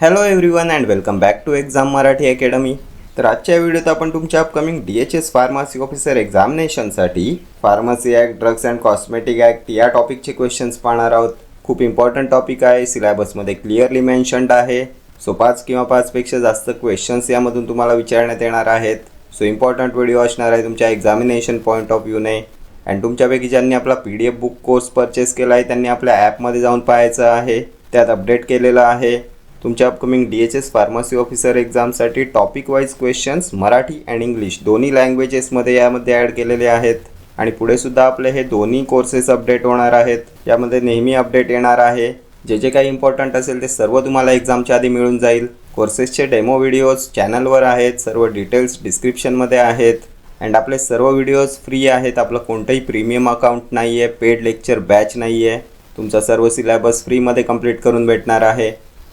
Hello everyone and welcome back to exam Marathi academy. तर आजच्या व्हिडिओत आपण तुमच्या अपकमिंग DHS फार्मसी ऑफिसर एक्झामिनेशनसाठी pharmacy act, drugs and cosmetic act या टॉपिकचे क्वेश्चन्स पाहणार आहोत. खूप इम्पॉर्टंट टॉपिक आहे, सिलेबसमध्ये क्लिअरली मेन्शन्ड आहे. सो 5 किंवा 5पेक्षा जास्त क्वेश्चन्स यामधून तुम्हाला विचारण्यात येणार आहेत. सो इम्पॉर्टंट व्हिडिओ असणार आहे तुमच्या एक्झामिनेशन पॉईंट ऑफ व्ह्यूने. अँड तुमच्यापैकी ज्यांनी आपला PDF बुक कोर्स परचेस केला आहे त्यांनी आपल्या ॲपमध्ये जाऊन पाहायचं आहे, त्यात अपडेट केलेलं आहे. तुमच्या अपकमिंग DHS फार्मसी ऑफिसर एक्झामसाठी topic wise questions Marathi and English दोन्ही लँग्वेजेसमध्ये यामध्ये ॲड केलेले आहेत. आणि पुढे सुद्धा आपले हे दोन्ही कोर्सेस अपडेट होणार आहेत. यामध्ये नेहमी अपडेट येणार आहे. जे जे काही इम्पॉर्टंट असेल ते सर्व तुम्हाला एक्झामच्या आधी मिळून जाईल. कोर्सेसचे डेमो व्हिडिओज चॅनलवर आहेत, सर्व डिटेल्स डिस्क्रिप्शनमध्ये आहेत. अँड आपले सर्व व्हिडिओज फ्री आहेत. आपलं कोणतंही प्रीमियम अकाउंट नाही आहे, पेड लेक्चर बॅच नाही आहे. तुमचा सर्व सिलेबस फ्रीमध्ये कंप्लीट करून भेटणार आहे.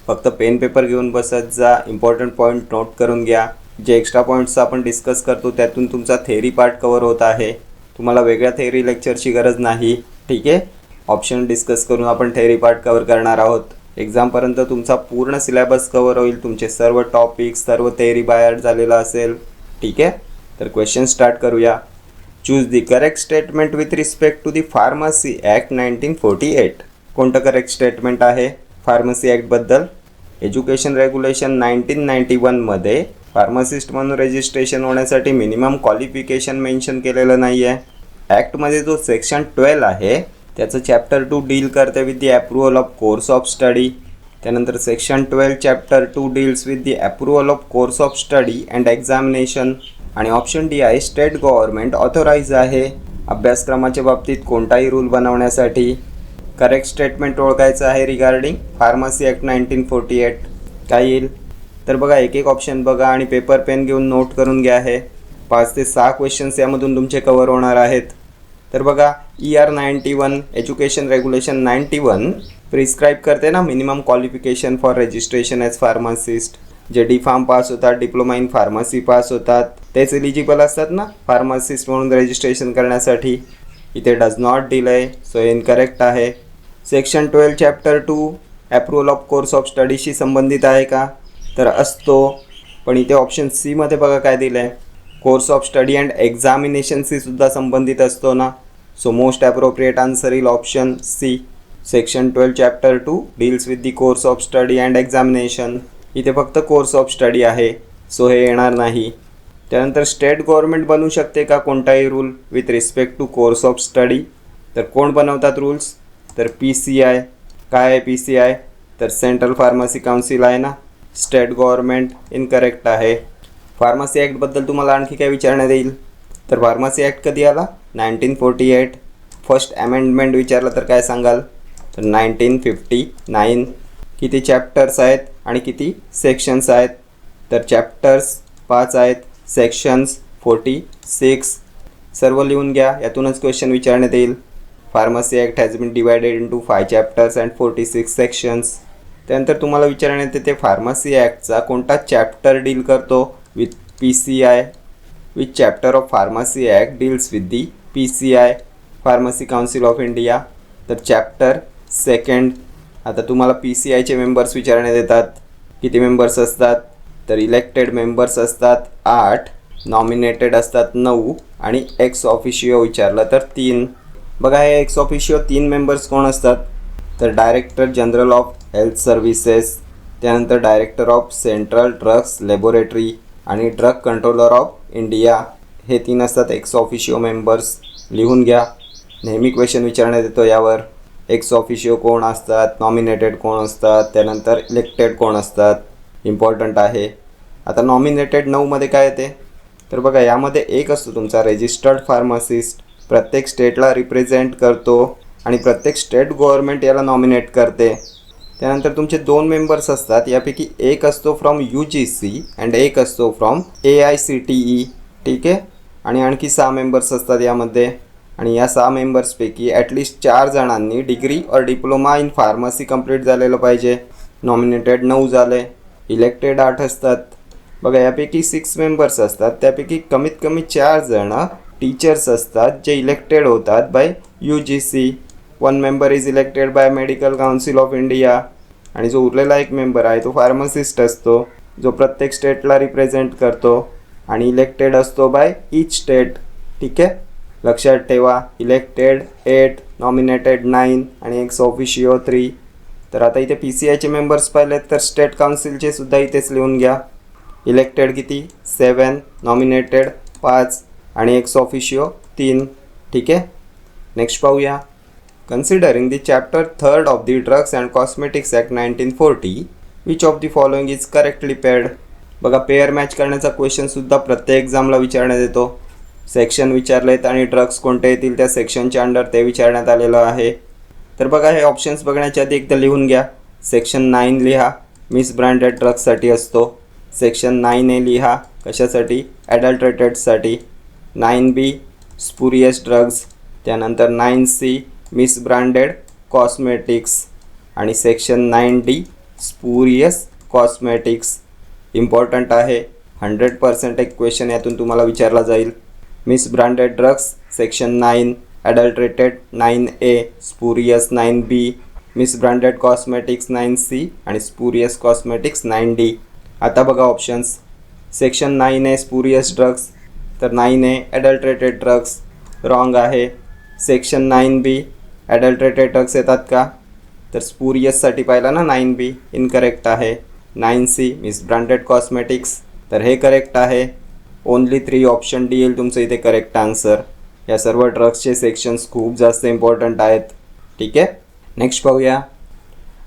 फक्त पेन पेपर घेऊन बसत जा, इम्पॉर्टंट पॉईंट नोट करून घ्या. जे एक्स्ट्रा पॉईंट्स आपण डिस्कस करतो त्यातून तुमचा थेअरी पार्ट कवर होत आहे. तुम्हाला वेगळ्या थेअरी लेक्चरची गरज नाही. ठीक आहे, ऑप्शन डिस्कस करून आपण थेअरी पार्ट कवर करणार आहोत. एक्झामपर्यंत तुमचा पूर्ण सिलेबस कवर होईल. तुमचे सर्व टॉपिक्स, सर्व थेअरी बाय झालेलं असेल. ठीक आहे, तर क्वेश्चन स्टार्ट करूया. Choose the correct statement with respect to the pharmacy act 1948. कोणतं करेक्ट स्टेटमेंट आहे फार्मसी ॲक्टबद्दल? एज्युकेशन रेग्युलेशन 1991मध्ये फार्मासिस्ट म्हणून रजिस्ट्रेशन होण्यासाठी मिनिमम क्वालिफिकेशन मेन्शन केलेलं नाही आहे. ॲक्टमध्ये जो सेक्शन 12 आहे त्याचं चॅप्टर 2 डील करते with the approval of course of study. त्यानंतर section 12 chapter 2 deals with the approval of course of study and examination. आणि ऑप्शन डी आहे स्टेट गव्हर्नमेंट ऑथोराइज आहे अभ्यासक्रमाच्या बाबतीत कोणताही रूल बनवण्यासाठी. करेक्ट स्टेटमेंट ओळखायचं आहे रिगार्डिंग फार्मसी ॲक्ट 1948. काय येईल तर बघा, एक एक ऑप्शन बघा आणि पेपर पेन घेऊन नोट करून घ्या. आहे 5 ते 6 क्वेश्चन्स यामधून तुमचे कवर होणार आहेत. तर बघा, ER 91 एज्युकेशन रेग्युलेशन 91 प्रिस्क्राईब करते ना minimum qualification for registration as pharmacist. जे D.Pharm पास होतात, डिप्लोमा इन फार्मसी पास होतात, तेच एलिजिबल असतात ना फार्मासिस्ट म्हणून रजिस्ट्रेशन करण्यासाठी. इथे डज नॉट डील आहे, सो इनकरेक्ट आहे. Section 12 chapter 2 approval of course of स्टडीशी संबंधित आहे का तर असतो, पण इथे ऑप्शन सीमध्ये बघा काय दिलं आहे, कोर्स ऑफ स्टडी अँड एक्झामिनेशनशी सुद्धा संबंधित असतो ना. सो मोस्ट ॲप्रोप्रिएट आन्सर येईल option C. Section 12 chapter 2 deals with the course of study and examination. इथे फक्त कोर्स ऑफ स्टडी आहे, सो हे येणार नाही. त्यानंतर स्टेट गव्हर्नमेंट बनवू शकते का कोणताही rule with respect to course of study? तर कोण बनवतात रूल्स तर PCI. काय आहे PCI तर सेंट्रल फार्मसी काउन्सिल आहे ना. स्टेट गव्हर्नमेंट इनकरेक्ट आहे. फार्मसी ॲक्टबद्दल तुम्हाला आणखी काय विचारण्यात येईल तर फार्मसी ॲक्ट कधी आला 1948. फर्स्ट अमेंडमेंट विचारलं तर काय सांगाल तर 1959. किती चॅप्टर्स आहेत आणि किती सेक्शन्स आहेत तर चॅप्टर्स 5 आहेत, सेक्शन्स 46. सर्व लिहून घ्या, यातूनच क्वेश्चन विचारण्यात येईल. Pharmacy act has been divided into 5 chapters and 46 sections. त्यानंतर तुम्हाला विचारण्यात येते फार्मसी ॲक्टचा कोणता चॅप्टर डील करतो with PCI. With chapter of pharmacy act deals with the PCI pharmacy council of India तर चॅप्टर 2. आता तुम्हाला PCIचे मेंबर्स विचारण्यात येतात. किती मेंबर्स असतात तर इलेक्टेड मेंबर्स असतात 8, नॉमिनेटेड असतात 9 आणि एक्स ऑफिशियो विचारलं तर 3. बघा, हे एक्स ऑफिशियो 3 मेंबर्स कोण असतात तर director general of health services, त्यानंतर director of central drugs laboratory आणि ड्रग कंट्रोलर ऑफ इंडिया. हे 3 असतात एक्स ऑफिशियो मेंबर्स. लिहून घ्या, नेहमी क्वेश्चन विचारण्यात येतो यावर. एक्स ऑफिशियो कोण असतात, नॉमिनेटेड कोण असतात, त्यानंतर इलेक्टेड कोण असतात, इम्पॉर्टंट आहे. आता नॉमिनेटेड 9मध्ये काय येते तर बघा, यामध्ये एक असतो तुमचा रजिस्टर्ड फार्मासिस्ट, प्रत्येक स्टेटला रिप्रेझेंट करतो आणि प्रत्येक स्टेट गव्हर्नमेंट याला नॉमिनेट करते. त्यानंतर तुमचे 2 मेंबर्स असतात, यापैकी एक असतो फ्रॉम UGC अँड एक असतो फ्रॉम AICTE. ठीक आहे, आणि आणखी 6 मेंबर्स असतात यामध्ये. आणि या 6 मेंबर्सपैकी ॲटलिस्ट 4 जणांनी डिग्री और डिप्लोमा इन फार्मसी कंप्लीट झालेलं पाहिजे. नॉमिनेटेड 9 झाले, इलेक्टेड 8 असतात. बघा, यापैकी 6 मेंबर्स असतात, त्यापैकी कमीत कमी 4 जण टीचर्स असतात जे इलेक्टेड होतात bye UGC. 1 member is elected by Medical Council of India आणि जो उरलेला एक मेंबर आहे तो फार्मासिस्ट असतो, जो प्रत्येक स्टेटला रिप्रेझेंट करतो आणि इलेक्टेड असतो बाय ईच स्टेट. ठीक आहे, लक्षात ठेवा. इलेक्टेड 8, नॉमिनेटेड 9 आणि एक्स ऑफिशियो 3. तर आता इथे PCIचे मेंबर्स पाहिलेत तर स्टेट काउन्सिलचे सुद्धा इथेच लिहून घ्या. इलेक्टेड किती 7, नॉमिनेटेड 5 आणि एक्स ऑफिशियो 3. ठीक आहे, नेक्स्ट पाहूया. Considering the chapter 3 of the drugs and cosmetics act 1940 which of the following is correctly paired. बघा, पेअर मॅच करण्याचा क्वेश्चनसुद्धा प्रत्येक एक्झामला विचारण्यात येतो. सेक्शन विचारलेत आणि ड्रग्स कोणते येतील त्या सेक्शनच्या अंडर ते विचारण्यात आलेलं आहे. तर बघा, हे ऑप्शन्स बघण्याच्या आधी एकदा लिहून घ्या. सेक्शन 9 लिहा, मिसब्रँडेड ड्रग्ससाठी असतो. सेक्शन 9A लिहा, कशासाठी, ॲडल्ट्रेटेडसाठी. 9B spurious drugs. त्यानंतर 9C मिसब्रँडेड कॉस्मेटिक्स आणि section 9D spurious cosmetics. Important आहे, 100% एक क्वेश्चन यातून तुम्हाला विचारला जाईल. Misbranded drugs section 9, adulterated 9A, spurious 9B, misbranded cosmetics 9C आणि स्पुरियस कॉस्मेटिक्स 9D. आता बघा options. Section 9A spurious drugs, तर 9A ॲडल्ट्रेटेड ड्रग्स रॉंग आहे. सेक्शन 9B ॲडल्ट्रेटेड ड्रग्स येतात का, तर स्पुरियससाठी पाहिला ना 9B, इनकरेक्ट आहे. 9C मिसब्रँडेड कॉस्मेटिक्स, तर हे करेक्ट आहे. ओनली 3 ऑप्शन डी येईल तुमचं इथे करेक्ट आन्सर. या सर्व ड्रग्सचे सेक्शन्स खूप जास्त इम्पॉर्टंट आहेत. ठीक आहे, नेक्स्ट पाहूया.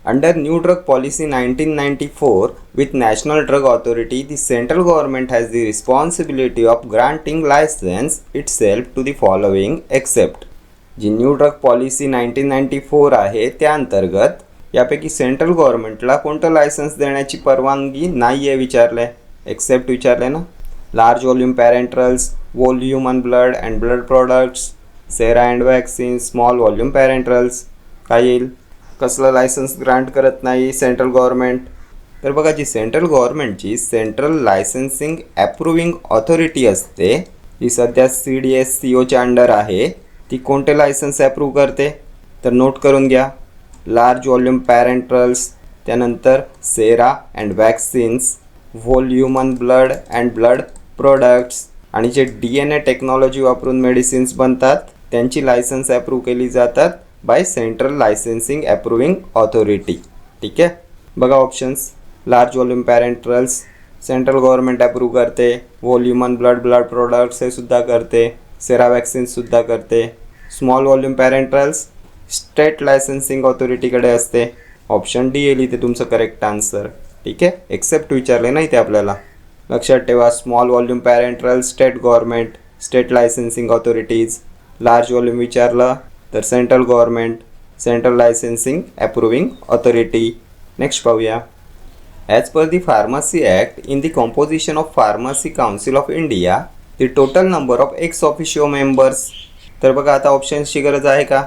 Under new drug policy 1994 with national drug authority the central government has the responsibility of granting licence itself to the following except. जी न्यू ड्रग पॉलिसी 1994 आहे त्या अंतर्गत यापैकी सेंट्रल गव्हर्नमेंटला कोणतं लायसन्स देण्याची परवानगी नाही आहे विचारलं आहे. एक्सेप्ट विचारलं आहे ना. Large volume parenterals, whole human blood and blood products, sera and vaccine, small volume parenterals. काय येईल, कसलं लायसन्स ग्रांट करत नाही सेंट्रल गव्हर्नमेंट. तर बघा, जी central गव्हर्नमेंटची central licensing approving authority असते जी सध्या CDSCOच्या अंडर आहे, ती कोणते लायसन्स ॲप्रूव्ह करते, तर नोट करून घ्या. लार्ज व्हॉल्यूम पॅरेंट्रल्स, त्यानंतर sera and vaccines, whole human blood and blood products आणि जे DNA टेक्नॉलॉजी वापरून मेडिसिन्स बनतात त्यांची लायसन्स ॲप्रूव्ह केली जातात by central licensing approving authority. ठीक आहे, बघा options. Large volume parenterals central government approve करते. व्होल ह्युमन ब्लड प्रोडक्ट्स हे सुद्धा करते. सेरा वॅक्सिन्ससुद्धा करते. Small volume parenterals state licensing ऑथॉरिटीकडे असते. ऑप्शन डी येईल इथे तुमचं करेक्ट आन्सर. ठीक आहे, एक्सेप्ट विचारले नाही ते आपल्याला. लक्षात ठेवा, small volume parenteral state government, state licensing authorities. Large volume विचारलं तर central government, central licensing approving authority. Next पाहूया. As per the pharmacy act in the composition of pharmacy council of India the total number of ex officio members. तर बघा, आता ऑप्शन्सची गरज आहे का.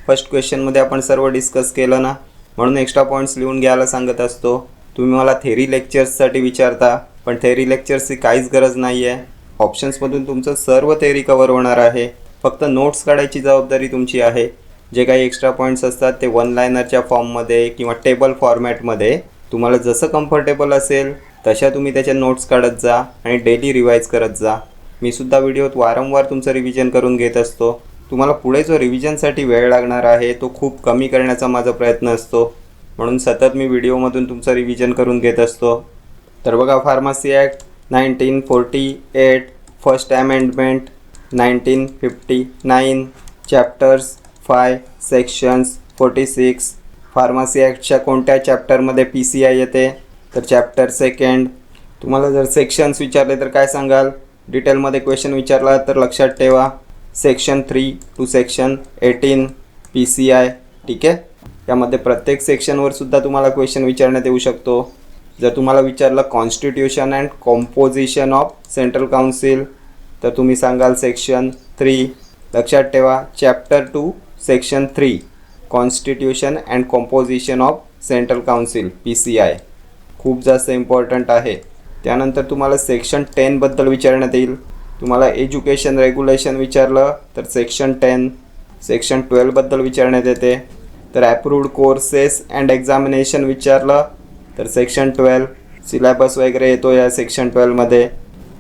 फर्स्ट क्वेश्चनमध्ये आपण सर्व डिस्कस केलं ना, म्हणून एक्स्ट्रा पॉईंट्स लिहून घ्यायला सांगत असतो. तुम्ही मला थेरी लेक्चर्ससाठी विचारता, पण थेरी लेक्चर्सची काहीच गरज नाही आहे. ऑप्शन्समधून तुमचं सर्व थेरी कवर होणार आहे. फक्त नोट्स काढायची जबाबदारी तुमची आहे. जे काही एक्स्ट्रा पॉईंट्स असतात ते 1 लायनरच्या फॉर्ममध्ये किंवा टेबल फॉर्मॅटमध्ये तुम्हाला जसं कम्फर्टेबल असेल तशा तुम्ही त्याच्या नोट्स काढत जा आणि डेली रिवाईज करत जा. मी सुद्धा व्हिडिओत वारंवार तुमचं रिव्हिजन करून घेत असतो. तुम्हाला पुढे जो रिव्हिजनसाठी वेळ लागणार आहे तो खूप कमी करण्याचा माझा प्रयत्न असतो, म्हणून सतत मी व्हिडिओमधून तुमचं रिव्हिजन करून घेत असतो. तर बघा, pharmacy act 1948, first amendment 1959, chapters 5, sections 46. Pharmacy ॲक्टच्या कोणत्या चॅप्टरमध्ये PCI येते, तर चॅप्टर 2. तुम्हाला जर सेक्शन्स विचारले तर काय सांगाल, डिटेलमध्ये क्वेश्चन विचारला तर लक्षात ठेवा सेक्शन 3 टू सेक्शन 18 PCI. ठीक आहे, त्यामध्ये प्रत्येक सेक्शनवर सुद्धा तुम्हाला क्वेश्चन विचारण्यात येऊ शकतो. जर तुम्हाला विचारलं constitution and composition of central council तर तुम्ही सांगाल सेक्शन 3. लक्षात ठेवा, chapter 2 section 3 constitution and composition of central council PCI खूप जास्त इम्पॉर्टंट आहे. त्यानंतर तुम्हाला सेक्शन 10 बद्दल विचारण्यात येईल. तुम्हाला एज्युकेशन रेग्युलेशन विचारलं तर सेक्शन 10. सेक्शन 12 बद्दल विचारण्यात येते तर ॲप्रूव्ड कोर्सेस अँड एक्झामिनेशन विचारलं तर सेक्शन 12 सिलेबस वगैरे येतो या सेक्शन 12मध्ये.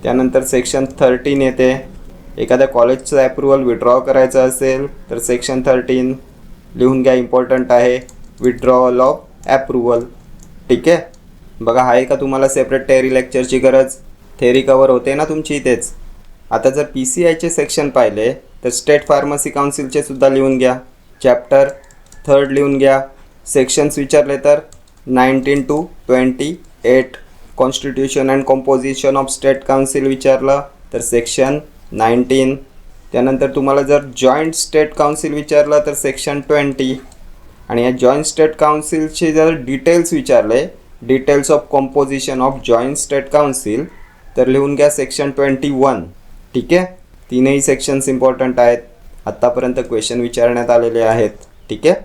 त्यानंतर सेक्शन 13 येते. एखाद्या कॉलेजचं ॲप्रुव्हल विड्रॉ करायचं असेल तर सेक्शन 13 लिहून घ्या, इम्पॉर्टंट आहे, विड्रॉवल ऑफ ॲप्रुव्हल. ठीक आहे. बघा आहे का तुम्हाला सेपरेट थेअरी लेक्चरची गरज? थेअरी कवर होते ना तुमची इथेच. आता जर PCIचे सेक्शन पाहिले तर स्टेट फार्मसी काउन्सिलचे सुद्धा लिहून घ्या. चॅप्टर 3 लिहून घ्या. सेक्शन्स विचारले तर 19 to 28. Constitution and composition of state council विचारलं तर सेक्शन 19. त्यानंतर तुम्हाला जर जॉईंट स्टेट काउन्सिल विचारलं तर सेक्शन 20. आणि या जॉईंट स्टेट काउन्सिलचे जर डिटेल्स विचारले, details of composition of joint state council, तर लिहून घ्या सेक्शन 21. ठीक आहे. तीनही सेक्शन्स इम्पॉर्टंट आहेत. आत्तापर्यंत क्वेश्चन विचारण्यात आलेले आहेत. ठीक आहे.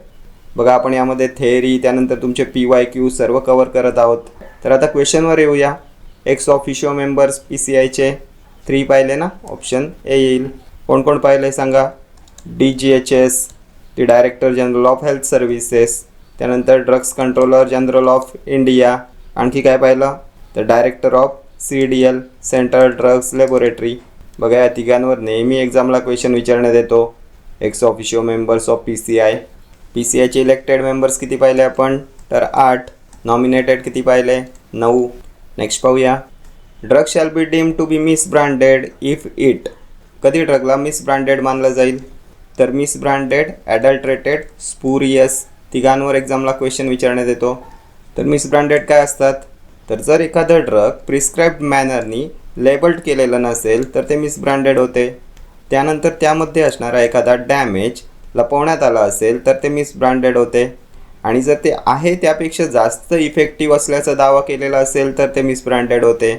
बघा आपण यामध्ये थेअरी त्यानंतर तुमचे PYQ सर्व कवर करत आहोत. तर आता क्वेश्चनवर येऊया. एक्स ऑफिशियो मेंबर्स PCIचे 3 पाहिले ना, ऑप्शन ए येईल. कोण कोण पाहिले सांगा? DGHS, the director general of health services, त्यानंतर drugs controller general of India, आणखी काय पाहिलं तर director of CDL, central drugs laboratory. बघा या तिघांवर नेहमी एक्झामला क्वेश्चन विचारण्यात येतो. एक्स ऑफिशियो मेंबर्स ऑफ PCIचे इलेक्टेड मेंबर्स किती पाहिले आपण तर 8. नॉमिनेटेड किती पाहिले? 9. नेक्स्ट पाहूया. Drug shall be deemed to be misbranded if it. कधी ड्रगला मिसब्रँडेड मानलं जाईल तर मिसब्रँडेड, ॲडल्ट्रेटेड, स्पुरियस. तिघांवर एक्झामला क्वेश्चन विचारण्यात येतो. तर मिसब्रँडेड काय असतात तर जर एखादं ड्रग प्रिस्क्राईब्ड मॅनरनी लेबल्ड केलेलं नसेल तर ते मिसब्रँडेड होते. त्यानंतर त्यामध्ये असणारा एखादा डॅमेज लपवण्यात आला असेल तर ते मिसब्रँडेड होते. आणि जर ते आहे त्यापेक्षा जास्त इफेक्टिव्ह असल्याचा दावा केलेला असेल तर ते मिसब्रँडेड होते.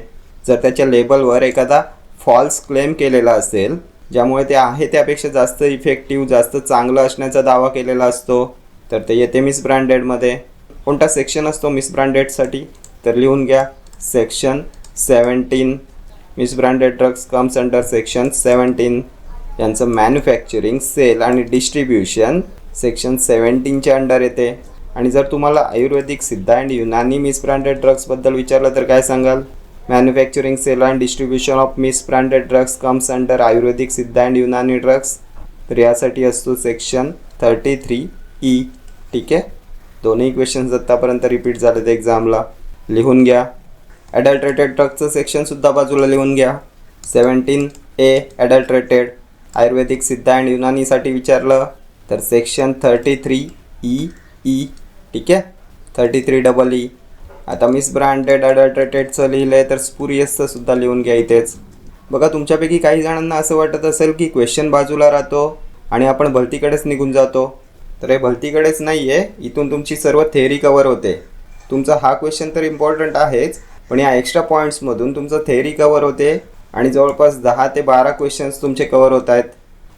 जर त्याच्या लेबलवर एखादा फॉल्स क्लेम केलेला असेल ज्यामुळे ते आहे त्यापेक्षा जास्त इफेक्टिव्ह, जास्त चांगलं असण्याचा दावा केलेला असतो तर ते येते मिसब्रँडेडमध्ये. कोणता सेक्शन असतो मिसब्रँडेडसाठी तर लिहून घ्या section 17. Misbranded drugs comes under section 17. यांचं मॅन्युफॅक्चरिंग, सेल आणि डिस्ट्रीब्युशन सेक्शन 17च्या अंडर येते. आणि जर तुम्हाला आयुर्वेदिक, सिद्ध अँड युनानी मिसब्रँडेड ड्रग्सबद्दल विचारलं तर काय सांगाल? Manufacturing, sale and distribution of misbranded drugs comes under ayurvedic, Siddha and Unani drugs. तर यासाठी असतो सेक्शन 33E. ठीक आहे. दोन्ही क्वेश्चन्स आत्तापर्यंत रिपीट झालेत एक्झामला. लिहून घ्या. ॲडल्ट्रेटेड ड्रग्सचं सेक्शनसुद्धा बाजूला लिहून घ्या. 17A ॲडल्ट्रेटेड. आयुर्वेदिक, सिद्ध अँड युनानीसाठी विचारलं तर सेक्शन 33EE. ठीक आहे. 33EE. आता मिसब्रँडेड, ॲडल्ट्रेटेडचं लिहिलं आहे तर स्पुरियसचं सुद्धा लिहून घ्या इथेच. बघा तुमच्यापैकी काही जणांना असं वाटत असेल की क्वेश्चन बाजूला राहतो आणि आपण भलतीकडेच निघून जातो. तर हे भलतीकडेच नाही आहे, इथून तुमची सर्व थेअरी कवर होते. तुमचा हा क्वेश्चन तर इम्पॉर्टंट आहेच, पण या एक्स्ट्रा पॉईंट्समधून तुमचं थेअरी कवर होते आणि जवळपास 10 ते 12 क्वेश्चन्स तुमचे कवर होत आहेत.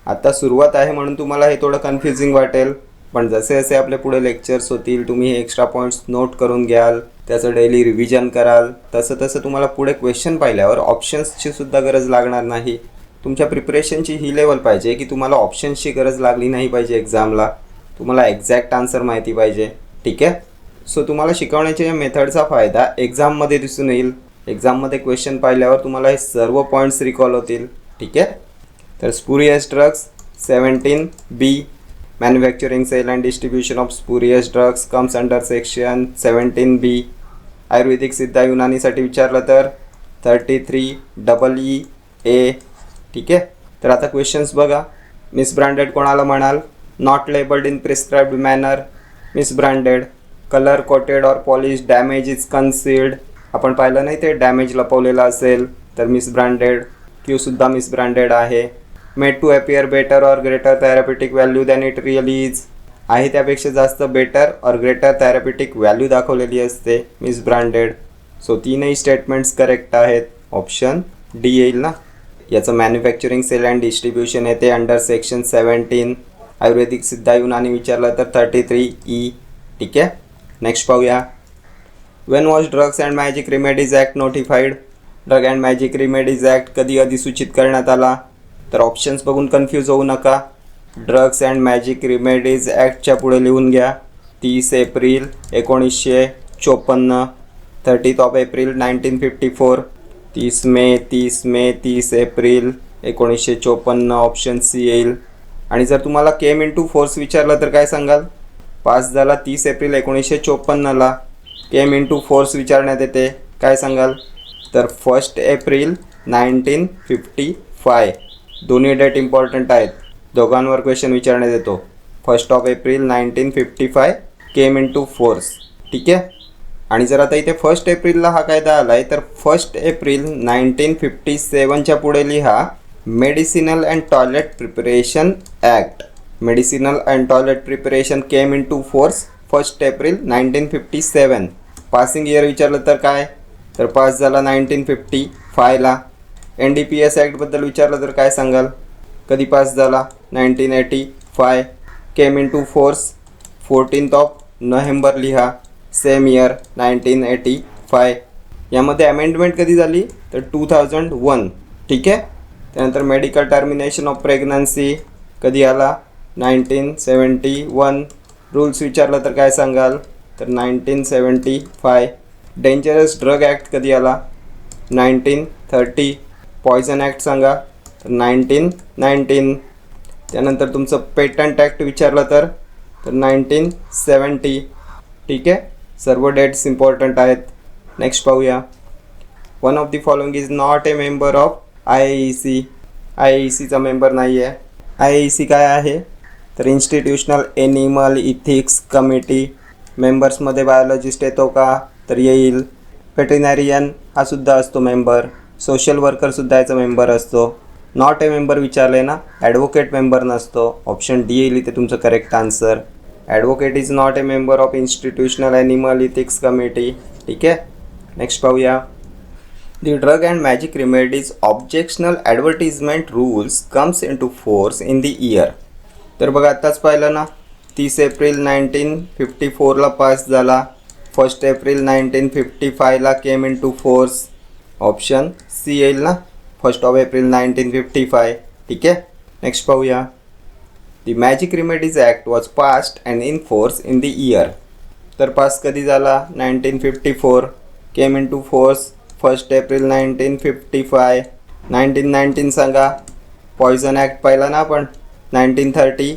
आता सुरुवात आहे म्हणून तुम्हाला हे थोडं कन्फ्युजिंग वाटेल, पण जसे जसे आपले पुढे लेक्चर्स होतील तुम्ही हे एक्स्ट्रा पॉईंट्स नोट करून घ्याल, त्याचं डेली रिव्हिजन कराल, तसं तसं तुम्हाला पुढे क्वेश्चन पाहिल्यावर ऑप्शन्सची सुद्धा गरज लागणार नाही. तुमच्या प्रिपरेशनची ही लेवल पाहिजे की तुम्हाला ऑप्शन्सची गरज लागली नाही पाहिजे एक्झामला, तुम्हाला एक्झॅक्ट आन्सर माहिती पाहिजे. ठीक आहे. सो तुम्हाला शिकवण्याच्या या मेथडचा फायदा एक्झाममध्ये दिसून येईल. एक्झाममध्ये क्वेश्चन पाहिल्यावर तुम्हाला हे सर्व पॉईंट्स रिकॉल होतील. ठीक आहे. तर spurious drugs 17B. Manufacturing, sale and distribution of spurious drugs comes under section 17B. Ayurvedic, Siddha, युनानीसाठी विचारलं तर 33EE. ठीक आहे. तर आता क्वेश्चन्स बघा. मिसब्रँडेड कोणाला म्हणाल? Not labelled in prescribed manner, misbranded. Colour coated or polish, damage is concealed. आपण पाहिलं नाही ते डॅमेज लपवलेला असेल तर मिसब्रँडेड. क्यूसुद्धा मिसब्रँडेड आहे. Made to appear better or greater therapeutic value than it really is. आहे त्यापेक्षा जास्त better or greater therapeutic value दाखवलेली असते, मिसब्रँडेड. सो तीनही स्टेटमेंट्स करेक्ट आहेत. ऑप्शन डी येईल ना. याचं मॅन्युफॅक्चरिंग, सेल अँड डिस्ट्रीब्युशन येते अंडर सेक्शन 17. आयुर्वेदिक, सिद्ध, युनानी विचारलं तर 33E. ठीक आहे. नेक्स्ट पाहूया. When was drugs and magic remedies act notified. Drug and magic remedies act कधी अधिसूचित करण्यात आला? तर ऑप्शन्स बघून कन्फ्यूज होऊ नका. ड्रग्स अँड मॅजिक रेमेडीज ॲक्टच्या पुढे लिहून घ्या 30 April 1954, 30th of April 1954, 30 May 30 April 1954 option C येईल. आणि जर तुम्हाला केम इंटू फोर्स विचारलं तर काय सांगाल? पास झाला 30 एप्रिल 1954ला, केम इंटू फोर्स विचारण्यात येते, काय सांगाल? तर 1 एप्रिल 1955. दोन्ही डेट इम्पॉर्टंट आहेत, दोघांवर क्वेश्चन विचारण्यात येतो. 1 of April 1955 came into force. ठीक आहे. आणि जर आता इथे 1 एप्रिलला हा कायदा आला आहे तर 1 एप्रिल 1957च्या पुढे लिहा medicinal and toilet preparation act. Medicinal and toilet preparation came into force 1 April 1957. Passing year विचारलं तर काय? तर पास झाला 1955ला. NDPS ॲक्टबद्दल विचारलं तर काय सांगाल? कधी पास झाला? 1985. Came into force 14th of November लिहा, सेम इयर 1985. यामध्ये अमेंडमेंट कधी झाली? तर 2001. ठीक आहे. त्यानंतर मेडिकल टर्मिनेशन ऑफ प्रेग्नन्सी कधी आला? 1971. रूल्स विचारलं तर काय सांगाल? तर 1975. डेंजरस ड्रग ॲक्ट कधी आला? 1930. पॉयझन ॲक्ट सांगा, तर 1919. त्यानंतर तुमचं पेटंट ॲक्ट विचारलं तर 1970. ठीक आहे. सर्व डेट्स इम्पॉर्टंट आहेत. नेक्स्ट पाहूया. One of the following is not a member of IAEC. IAECचा मेंबर नाही आहे. IAEC काय आहे? तर इन्स्टिट्यूशनल एनिमल इथिक्स कमिटी. मेंबर्समध्ये बायोलॉजिस्ट येतो का? तर येईल. वेटरिनरियन हा सुद्धा असतो मेंबर. सोशल वर्करसुद्धा याचा मेंबर असतो. नॉट ए मेंबर विचारले ना, ॲडव्होकेट मेंबर नसतो. ऑप्शन डी येईल इथे तुमचं correct answer. Advocate is not a member of institutional animal ethics committee. ठीक आहे. नेक्स्ट पाहूया. The drug and magic remedies objectional advertisement rules comes into force in the year. तर बघा आत्ताच पाहिलं ना, 30 एप्रिल 1954ला पास झाला. 1 एप्रिल 1955ला came in to force. Option C येईल ना, 1 ऑफ एप्रिल 1955. ठीक आहे. नेक्स्ट पाहूया. The Magic Remedies Act was passed and in force in the year. तर पास कधी झाला? 1954. Came in to force 1 April 1955. 1919 सांगा. पॉयझन ॲक्ट पाहिला ना आपण. 1930.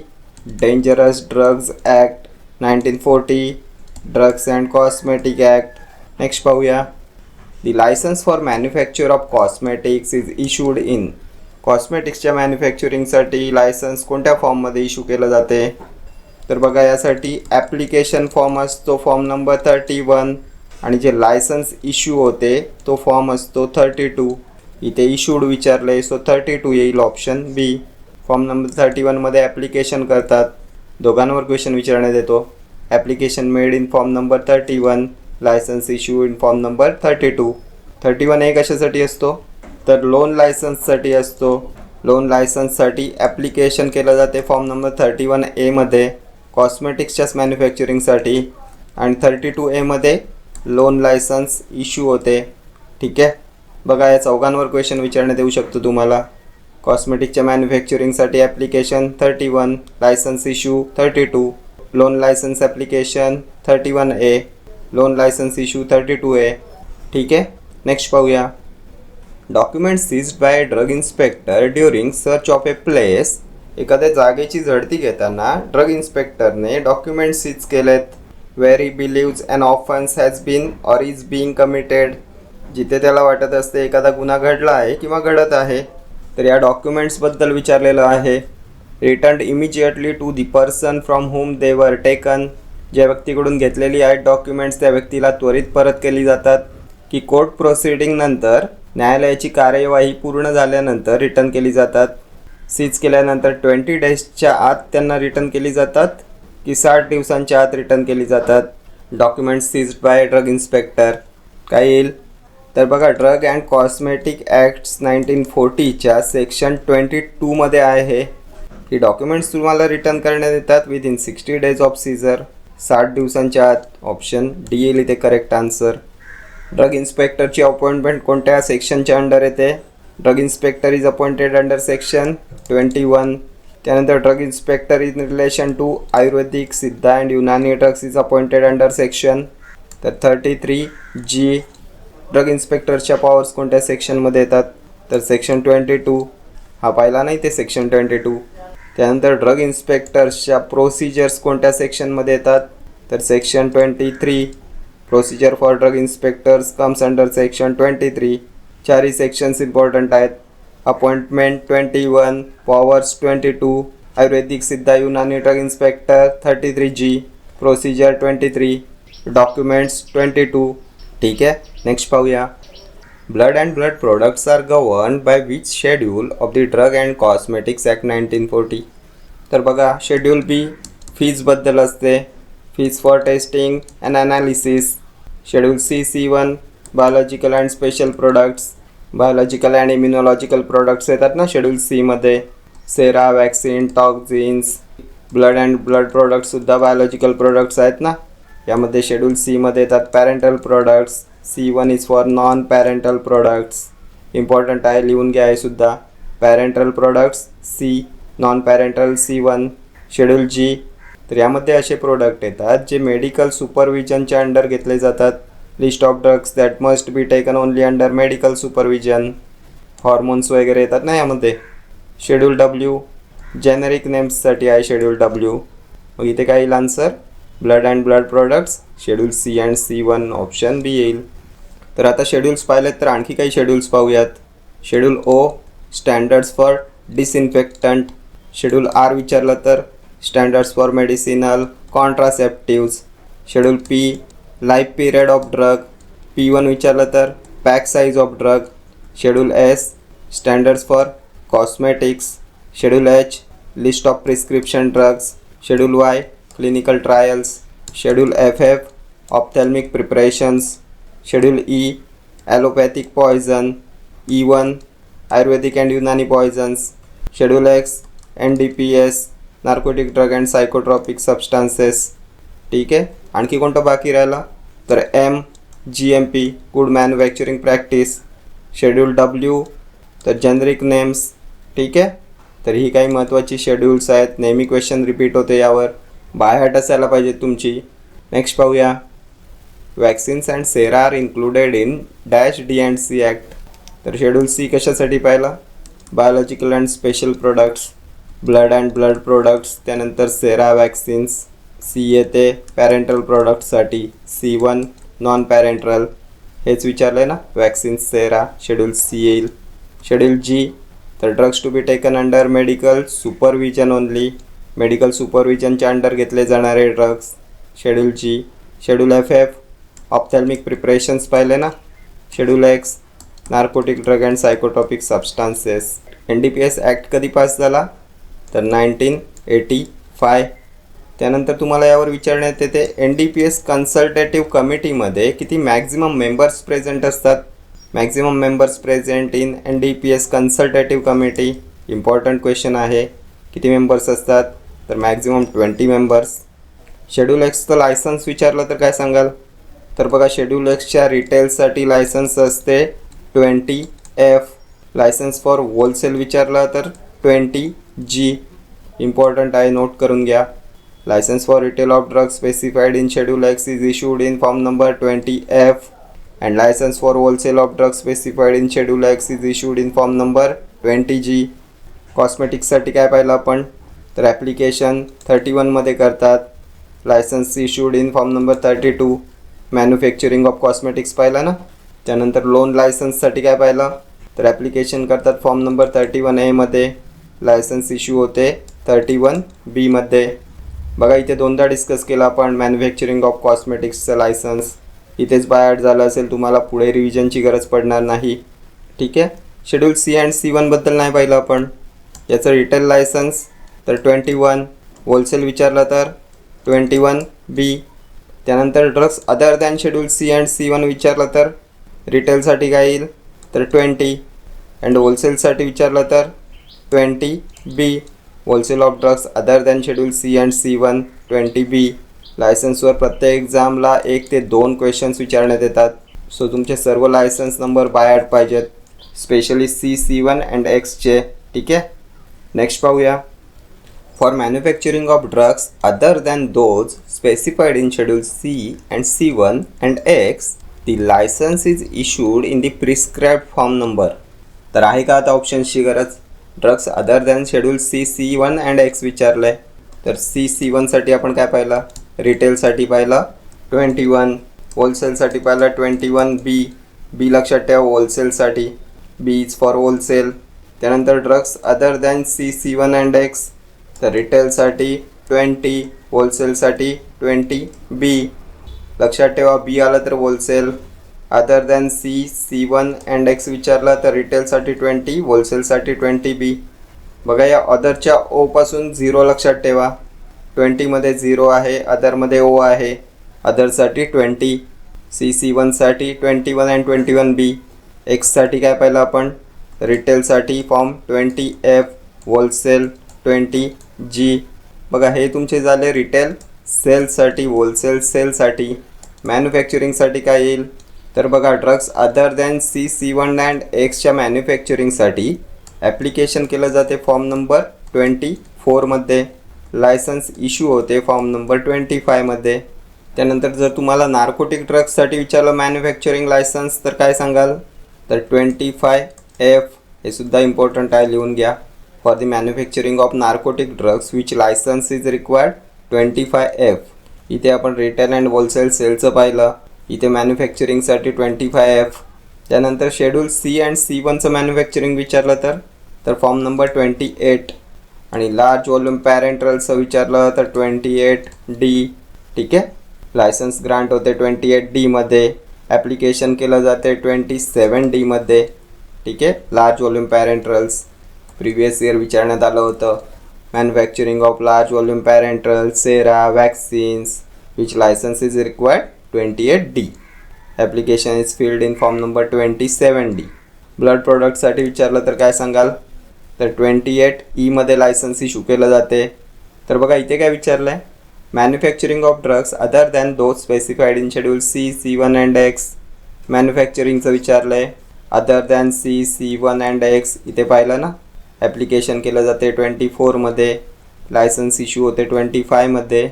Dangerous drugs act. 1940. Drugs and cosmetic act. Next पाहूया. The license for manufacture of cosmetics is issued in. कॉस्मेटिक्सच्या मॅन्युफॅक्चरिंगसाठी लायसन्स कोणत्या फॉर्ममध्ये इश्यू केलं जाते? तर बघा यासाठी ॲप्लिकेशन फॉर्म असतो, फॉर्म नंबर 31. आणि जे लायसन्स इश्यू होते तो फॉर्म असतो 32. इथे इशूड विचारले, सो 32 येईल, ऑप्शन बी. फॉर्म नंबर 31मध्ये ॲप्लिकेशन करतात. दोघांवर क्वेश्चन विचारण्यात येतो. Application made in form number 31, license issue in form number 32. 31 हे कशासाठी असतो? तर लोन लायसन्ससाठी असतो. लोन लायसन्ससाठी ॲप्लिकेशन केलं जाते फॉर्म नंबर 31A कॉस्मेटिक्सच्याच मॅन्युफॅक्चरिंगसाठी. आणि 32A लोन लायसन्स इश्यू होते. ठीक आहे. बघा या चौघांवर क्वेश्चन विचारण्यात येऊ शकतो तुम्हाला. कॉस्मेटिकच्या मॅन्युफॅक्चरिंगसाठी application 31, license issue 32, loan license application 31A, loan license issue 32A. ठीक आहे. नेक्स्ट पाहूया. Document seized by drug inspector during search of a place. एखाद्या जागेची झडती घेताना ड्रग इन्स्पेक्टरने डॉक्युमेंट सीज केलेत. where he believes an offense has been or is being committed. जिथे त्याला वाटत असते एखादा गुन्हा घडला आहे किंवा घडत आहे. तर या डॉक्युमेंट्सबद्दल विचारलेलं आहे. Returned immediately to the person from whom they were taken. ज्या व्यक्तीकडून घेतलेली आहेत डॉक्युमेंट्स त्या व्यक्तीला त्वरित परत केली जातात की कोर्ट प्रोसिडिंग नंतर न्यायालयाची कार्यवाही पूर्ण झाल्यानंतर रिटर्न केली जातात. सीज केल्यानंतर 20 डेजच्या आत त्यांना रिटर्न केली जातात की 60 दिवसांच्या आत रिटर्न केली जातात. Documents seized by drug inspector काय येईल? तर बघा ड्रग अँड कॉस्मेटिक ॲक्ट्स 1940च्या सेक्शन 22मध्ये आहे की डॉक्युमेंट्स तुम्हाला रिटर्न करण्यात येतात विदिन 60 डेज ऑफ सीझर, 60 दिवसांच्या आत. ऑप्शन डी येईल इथे करेक्ट आन्सर. ड्रग इन्स्पेक्टरची अपॉइंटमेंट कोणत्या सेक्शनच्या अंडर येते? Drug inspector is appointed under section 21. त्यानंतर drug inspector in relation to ayurvedic, Siddha and Unani drugs is appointed under section. तर 33G. ड्रग इन्स्पेक्टरच्या पॉवर्स कोणत्या सेक्शनमध्ये येतात? तर सेक्शन 22. हा पाहिला नाही ते सेक्शन 22. त्यानंतर ड्रग इन्स्पेक्टर्सच्या प्रोसिजर्स कोणत्या सेक्शनमध्ये येतात? तर section 23. Procedure for drug inspectors comes under section 23. चारही सेक्शन्स इम्पॉर्टंट आहेत. Appointment 21, powers 22, Ayurvedic, Siddha, Unani drug inspector 33G, procedure 23, documents 22. ठीक आहे, नेक्स्ट पाहूया. Blood and blood products are govern by which schedule of the drug and cosmetics act 1940. तर बघा, schedule B फीजबद्दल असते, fees for testing and analysis. Schedule C1 biological and special products. Biological and immunological products येतात ना schedule C मध्ये. Sera, vaccine, toxins, blood and blood प्रोडक्ट्ससुद्धा biological products आहेत ना. यामध्ये शेड्यूल C मध्ये येतात parental products. C1 is for non parental products. Important आहे, लिहून घ्या हे सुद्धा. Parental products C, non parental C1. Schedule G. तर यामध्ये असे प्रोडक्ट येतात जे मेडिकल सुपरविजनच्या अंडर घेतले जातात. List of drugs that must be taken only under medical supervision. Hormones वगैरे येतात ना यामध्ये. Schedule W. जेनेरिक नेम्ससाठी आहे शेड्यूल W. मग इथे काय येईल answer? Blood and blood products, schedule C and C1, option B येईल. तर आता शेड्यूल्स पाहिलेत तर आणखी काही शेड्यूल्स पाहूयात. Schedule O, standards for disinfectant. Schedule R विचारलं तर standards for medicinal contraceptives. Schedule P, life period of drug. P1 विचारलं तर pack size of drug. Schedule S, standards for cosmetics. Schedule H, list of prescription drugs. Schedule Y, clinical trials. Schedule FF, ophthalmic preparations. Schedule E, allopathic poison. E1, ayurvedic and Unani poisons. Schedule X, NDPS, narcotic drug and psychotropic substances. ठीक आहे, आणखी कोणतं बाकी राहिलं? तर M, GMP, good manufacturing practice. Schedule W, तर generic names. ठीक आहे, तर ही काही महत्त्वाची शेड्यूल्स आहेत. नेहमी क्वेश्चन रिपीट होते यावर, बाय हार्ट असायला पाहिजे तुमची. नेक्स्ट पाहूया. Vaccines and sera are included in dash D&C act. तर शेड्यूल C कशासाठी पाहिला? Biological and special products, blood and blood products. त्यानंतर सेरा, वॅक्सिन्स. C येते पॅरेंटल प्रोडक्ट्ससाठी. C1 non parental. हेच विचारलं आहे ना, वॅक्सिन्स, सेरा. शेड्यूल C येईल. शेड्यूल G, तर drugs to be taken under medical supervision only. Medical सुपरविजनच्या अंडर घेतले जाणारे drugs. Schedule G. Schedule FF, ophthalmic preparations पाहिले ना. Schedule X, narcotic drug and psychotropic substances. NDPS act कधी pass झाला? तर 1985. त्यानंतर तुम्हाला यावर विचारण्यात येते NDPS कन्सल्टेटिव्ह कमिटीमध्ये किती मॅक्झिमम मेंबर्स प्रेझेंट असतात? Maximum members present in NDPS consultative committee. Important question आहे. किती मेंबर्स असतात? तर मॅक्झिमम 20 मेंबर्स. शेड्यूल Xचं लायसन्स विचारलं तर काय सांगाल? तर बघा, शेड्यूल Xच्या रिटेलसाठी लायसन्स असते 20F. लायसन्स फॉर होलसेल विचारलं तर 20G. इम्पॉर्टंट आहे, नोट करून घ्या. Licence for retail of drugs specified in schedule X is issued in form number 20F and licence for wholesale of drugs specified in schedule X is issued in form number 20G. कॉस्मेटिक्ससाठी काय पाहिलं आपण? तर application 31मध्ये करतात. Licence issued in form number 32. Manufacturing of cosmetics पाहिलं ना. त्यानंतर loan लायसन्ससाठी काय पाहिलं? तर ॲप्लिकेशन करतात फॉर्म नंबर 31A मध्ये. लायसन्स इश्यू होते 31B मध्ये. बघा, इथे दोनदा डिस्कस केलं आपण मॅन्युफॅक्चरिंग ऑफ कॉस्मेटिक्सचं लायसन्स. इथेच बाय हार्ट झालं असेल, तुम्हाला पुढे रिव्हिजनची गरज पडणार नाही. ठीक आहे. शेड्यूल C अँड C1 बद्दल नाही पाहिलं आपण. याचं रिटेल लायसन्स तर 21. होलसेल विचारलं तर 21B. त्यानंतर drugs other than schedule C and C1 विचारलं तर रिटेलसाठी काय येईल? तर 20 अँड होलसेलसाठी विचारलं तर 20B. Wholesale of drugs other than schedule C and C1 20B. लायसन्सवर प्रत्येक एक्झामला 1 ते 2 क्वेश्चन्स विचारण्यात येतात. सो तुमचे सर्व लायसन्स नंबर बाय हार्ट पाहिजेत, स्पेशली C, C1 अँड Xचे. ठीक आहे. नेक्स्ट पाहूया. For manufacturing of drugs other than those specified in Schedule C and C1 and X, the license is issued in the prescribed form number. तर आहे का आता ऑप्शन्सची गरज? Drugs other than schedule C, C1 and X विचारलं आहे. तर C1साठी आपण काय पाहिलं? रिटेलसाठी पाहिलं 21, होलसेलसाठी पाहिलं 21B. बी लक्षात ठेवा, होलसेलसाठी बी इज फॉर होलसेल. त्यानंतर drugs other than C1 and X, तर रिटेलसाठी 20, होलसेलसाठी 20B. लक्षात ठेवा, बी आलं तर wholesale. Other than C1 and X विचारला तर रिटेलसाठी 20, होलसेलसाठी 20B. बघा या अदरच्या ओपासून 0 लक्षात ठेवा. 20मध्ये 0 आहे, अदरमध्ये ओ आहे. अदरसाठी 20, C1साठी 21 अँड 21B. एक्ससाठी काय पाहिलं आपण? रिटेलसाठी फॉर्म 20F, होलसेल 20G. बघा हे तुमचे झाले रिटेल सेलसाठी. होलसेल सेलसाठी. मॅन्युफॅक्चरिंगसाठी काय येईल? तर बघा drugs other than C1 and Xच्या मॅन्युफॅक्चरिंगसाठी ॲप्लिकेशन केलं जाते फॉर्म नंबर 24मध्ये. लायसन्स इश्यू होते फॉर्म नंबर 25मध्ये. त्यानंतर जर तुम्हाला नार्कोटिक ड्रग्ससाठी विचारलं मॅन्युफॅक्चरिंग लायसन्स तर काय सांगाल? तर 25F. हे सुद्धा इम्पॉर्टंट आहे, लिहून घ्या. For the manufacturing of narcotic drugs which licence is required 25F. इथे आपण रिटेल अँड होलसेल सेलचं पाहिलं. इथे मॅन्युफॅक्चरिंगसाठी 25F. त्यानंतर शेड्यूल सी अँड C1चं मॅन्युफॅक्चरिंग विचारलं तर फॉर्म नंबर 28. आणि लार्ज वॉल्यूम पॅरेंटरलचं विचारलं तर 28D. ठीक आहे. लायसन्स ग्रांट होते 28Dमध्ये. ॲप्लिकेशन केलं जाते 27Dमध्ये. ठीक आहे. Large volume parenterals previous year विचारण्यात आलं होतं. Manufacturing of large volume parenteral sera vaccines which licence is required 28D. Application is filled in form number 27D. Blood प्रोडक्टसाठी विचारलं तर काय सांगाल? तर 28E मध्ये लायसन्स इश्यू केलं जाते. तर बघा इथे काय विचारलं आहे? Manufacturing of drugs other than those specified in schedule C, C1 and X. मॅन्युफॅक्चरिंगचं विचारलं आहे. Other than C1 and X इथे पाहिलं ना. ॲप्लिकेशन केलं जाते 24मध्ये. लायसन्स इश्यू होते 25मध्ये.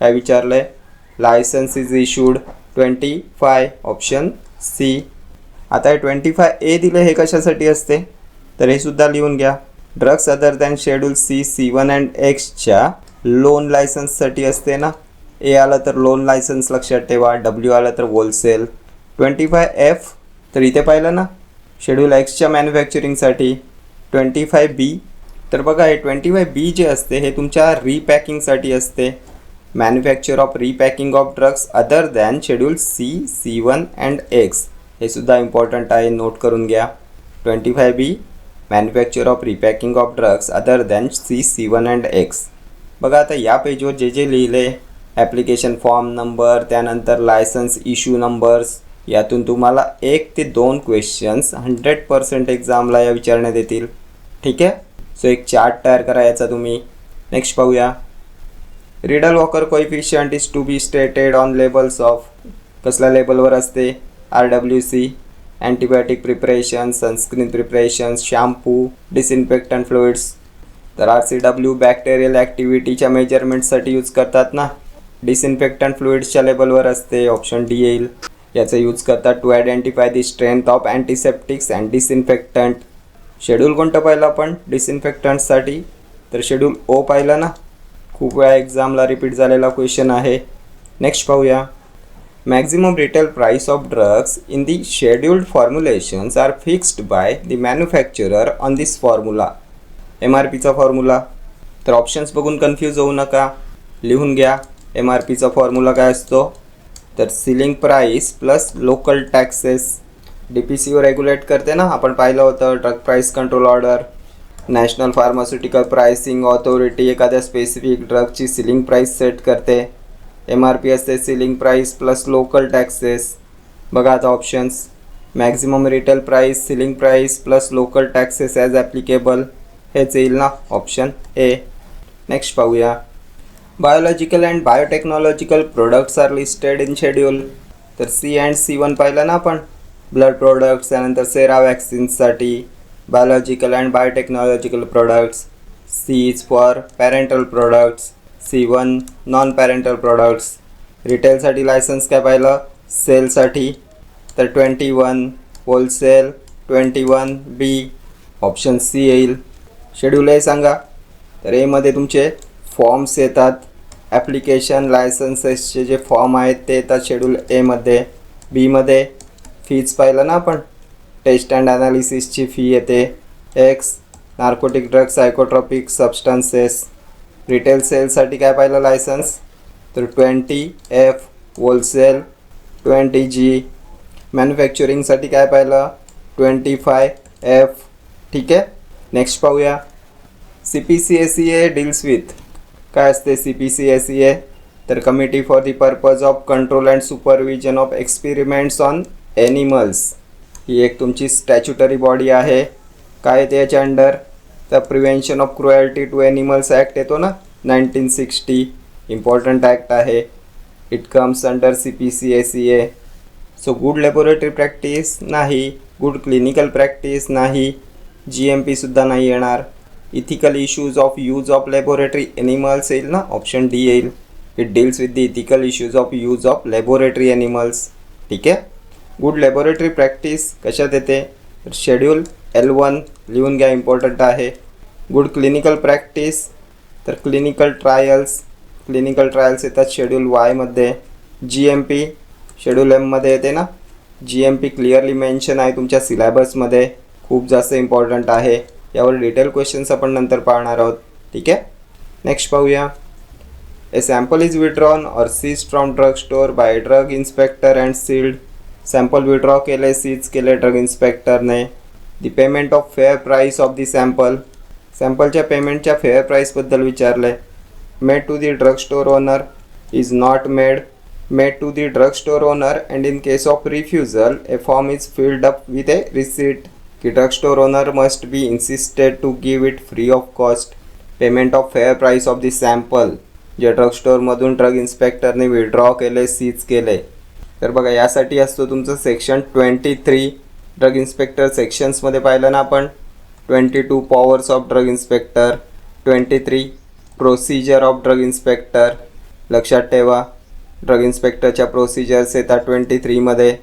काय विचारलं आहे? Licence is issued 25, option C. आता हे 25A दिले हे कशासाठी असते? तर हे सुद्धा लिहून घ्या. Drugs other than schedule C, C1 and Xच्या लोन लायसन्ससाठी असते ना. ए आलं तर लोन लायसन्स लक्षात ठेवा. W आलं तर होलसेल. 25F तर इथे पाहिलं ना शेड्यूल Xच्या मॅन्युफॅक्चरिंगसाठी. 25B तर बघा हे 25B जे असते हे तुमच्या रिपॅकिंगसाठी असते. Manufacture of repacking of drugs other than schedule C, C1 and X. हे सुद्धा इम्पॉर्टंट आहे, नोट करून घ्या. 25B manufacture of repacking of drugs other than C, C1 and X. बघा आता या पेजवर जे लिहिले ॲप्लिकेशन फॉर्म नंबर, त्यानंतर लायसन्स इश्यू नंबर्स, यातून तुम्हाला 1 ते 2 क्वेश्चन्स 100% एक्झामला या विचारण्यात येतील. ठीक आहे. सो एक चार्ट तयार करा याचा तुम्ही. नेक्स्ट पाहूया. Rideal Walker coefficient is to be stated on labels of. कसल्या लेबलवर असते? RWC antibiotic preparation, sunscreen preparation, shampoo, disinfectant fluids. तर RCW बॅक्टेरियल ॲक्टिव्हिटीच्या मेजरमेंटसाठी यूज करतात ना. डिसइन्फेक्टंट फ्लुइड्सच्या लेबलवर असते, ऑप्शन D येईल. याचा यूज करतात to identify the strength of antiseptics and disinfectant. Schedule कोणतं पाहिलं आपण डिसइन्फेक्टंटसाठी? तर शेड्यूल O पाहिलं ना. खूप वेळा एक्झामला रिपीट झालेला क्वेश्चन आहे. नेक्स्ट पाहूया. Maximum retail price of drugs in the scheduled formulations are fixed by the manufacturer on this formula. MRPचा फॉर्म्युला. तर ऑप्शन्स बघून कन्फ्यूज होऊ नका, लिहून घ्या. MRPचा फॉर्म्युला काय असतो? तर ceiling price plus local taxes. DPCO regulate करते ना, आपण पाहिलं होतं. Drug price control order. National pharmaceutical pricing authority एखाद्या स्पेसिफिक ड्रगची सिलिंग प्राईस सेट करते. MRP असते ceiling price plus local taxes. बघा आता options. Maximum retail price, ceiling price plus local taxes as applicable. हेच येईल ना, ऑप्शन A. नेक्स्ट पाहूया. Biological and biotechnological products are listed in schedule. तर C and C1 पाहिलं ना आपण. ब्लड प्रोडक्ट्स, त्यानंतर सेरा वॅक्सिन्ससाठी biological and biotechnological products. C is for parental products, C1 non parental products. रिटेलसाठी लायसन्स काय पाहिलं, सेलसाठी तर 21 होलसेल, 21 बी ऑप्शन सी येईल. शेड्यूल ए सांगा. तर एमध्ये तुमचे फॉर्म्स येतात, ॲप्लिकेशन लायसन्सेसचे जे फॉर्म आहेत ते येतात शेड्यूल एमध्ये. बीमध्ये फीज पाहिलं ना आपण, टेस्ट अँड ॲनालिसिसची फी येते. X narcotic drugs psychotropic substances. Retail सेलसाठी काय पाहिलं लायसन्स, तर 20 एफ होलसेल, 20 जी. मॅन्युफॅक्चरिंगसाठी काय पाहिलं, 25 एफ. ठीक आहे. नेक्स्ट पाहूया. CPCSEA डील्स विथ, काय असते CPCSEA, तर committee for the purpose of control and supervision of experiments on animals. ही एक तुमची स्टॅच्युटरी बॉडी आहे. काय येते याच्या अंडर, तर prevention of cruelty to animals act येतो ना 1960, इम्पॉर्टंट ॲक्ट आहे. It comes under CPCSEA. So good laboratory practice नाही, गुड क्लिनिकल प्रॅक्टिस नाही, GMP सुद्धा नाही येणार. Ethical issues of use of laboratory animals येईल ना, ऑप्शन डी येईल. It deals with the ethical issues of use of laboratory animals. ठीक आहे. गुड लॅबोरेटरी प्रॅक्टिस कशात येते, तर शेड्यूल L1 लिहून घ्या, इम्पॉर्टंट आहे. गुड क्लिनिकल प्रॅक्टिस, तर क्लिनिकल ट्रायल्स येतात शेड्यूल वायमध्ये. GMP शेड्यूल एममध्ये येते ना. GMP क्लिअरली मेन्शन आहे तुमच्या सिलेबसमध्ये, खूप जास्त इम्पॉर्टंट आहे. यावर डिटेल क्वेश्चन्स आपण नंतर पाहणार आहोत. ठीक आहे. नेक्स्ट पाहूया. A sample is withdrawn or seize from drug store by drug inspector and sealed. Sample withdraw केले, सीज केले ड्रग इन्स्पेक्टरने. The payment of fair price of the sample, सॅम्पलच्या पेमेंटच्या फेअर प्राईसबद्दल विचारले. Made to the drug store owner is not made to the drug store owner and in case of refusal a form is filled up with a receipt. की drug store owner must be insisted to give it free of cost. Payment of fair price of the sample, जे drug स्टोअरमधून drug इन्स्पेक्टरने withdraw केले, seize केले. तर बघा यासाठी असतो तुमचं सेक्शन 23. ड्रग इन्स्पेक्टर सेक्शन्समध्ये पाहिलं ना आपण, 22 powers of drug inspector, 23 procedure of drug inspector. लक्षात ठेवा, ड्रग इन्स्पेक्टरच्या प्रोसिजर्स येतात 23मध्ये.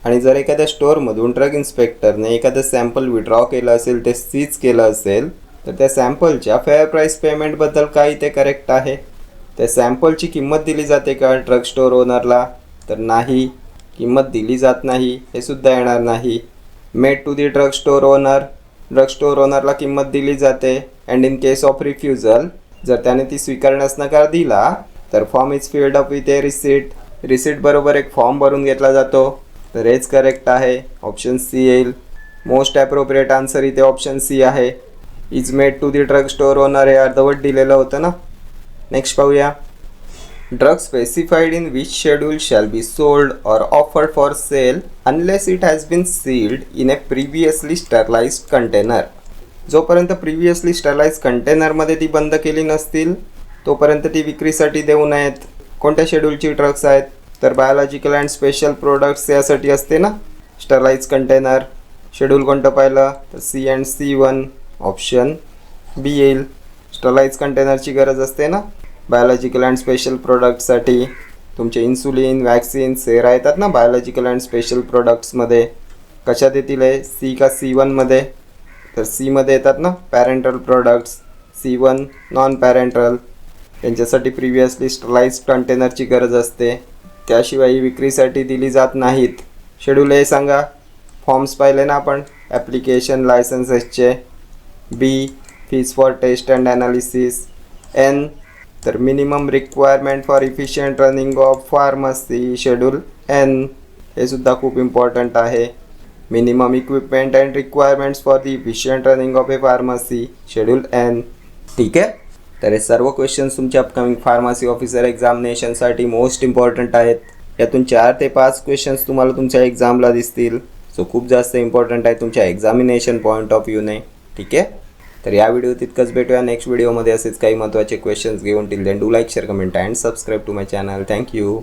आणि जर एखाद्या स्टोअरमधून ड्रग इन्स्पेक्टरने एखादं सॅम्पल विड्रॉ केलं असेल, ते सीज केलं असेल, तर त्या सॅम्पलच्या फेअर प्राईस पेमेंटबद्दल काय ते करेक्ट आहे. त्या सॅम्पलची किंमत दिली जाते का ड्रग स्टोअर ओनरला, तर नाही, किंमत दिली जात नाही, हे सुद्धा येणार नाही. Made to the drug store ओनरला किंमत दिली जाते. And in case of refusal, जर त्याने ती स्वीकारण्यास नकार दिला, तर form is filled up with a receipt बरोबर एक फॉर्म भरून घेतला जातो. तर हेच करेक्ट आहे, ऑप्शन सी येईल. मोस्ट ॲप्रोप्रिएट आन्सर इथे ऑप्शन सी आहे. Is made to the drug store owner हे अर्धवट दिलेलं होतं ना. नेक्स्ट पाहूया. Drug specified in which schedule shall be sold or offered for sale unless it has been sealed in a previously sterilised container. जोपर्यंत previously sterilised कंटेनरमध्ये ती बंद केली नसतील, तोपर्यंत ती विक्रीसाठी देऊ नयेत. कोणत्या शेड्यूलची ड्रग्स आहेत, तर बायोलॉजिकल अँड स्पेशल प्रोडक्ट्स यासाठी असते ना स्टरलाइज कंटेनर. शेड्यूल कोणतं पाहिलं, तर C and C1, option B येईल. स्टरलाइज कंटेनरची गरज असते ना बायोलॉजिकल अँड स्पेशल प्रोडक्ट्ससाठी. तुमचे इन्सुलिन, वॅक्सिन, सेरा येतात ना बायोलॉजिकल अँड स्पेशल प्रोडक्ट्समध्ये. कशात येतील आहे, C का C1मध्ये, तर Cमध्ये येतात ना parental products. C1 non parental, त्यांच्यासाठी प्रिव्हियसली स्टरलाइज कंटेनरची गरज असते, त्याशिवाय ही विक्रीसाठी दिली जात नाहीत. शेड्यूल ए सांगा. फॉर्म्स पाहिले ना आपण ॲप्लिकेशन लायसन्सेसचे. B fees for test and analysis. N तर minimum requirement for efficient running of pharmacy, schedule N. हे सुद्धा खूप इम्पॉर्टंट आहे. Minimum equipment and requirements for the efficient running of a pharmacy, schedule N. ठीक आहे. तर हे सर्व क्वेश्चन्स तुमच्या अपकमिंग फार्मसी ऑफिसर एक्झामिनेशनसाठी मोस्ट इम्पॉर्टंट आहेत. यातून 4 ते 5 क्वेश्चन्स तुम्हाला तुमच्या एक्झामला दिसतील. सो खूप जास्त इम्पॉर्टंट आहे तुमच्या एक्झामिनेशन पॉईंट ऑफ व्ह्यूने. ठीक आहे. तर या व्हिडिओत इतकंच. भेटूया नेक्स्ट व्हिडिओमध्ये असेच काही महत्त्वाचे क्वेश्चन्स घेऊन. Till then do like, share, comment and subscribe to my channel. Thank you.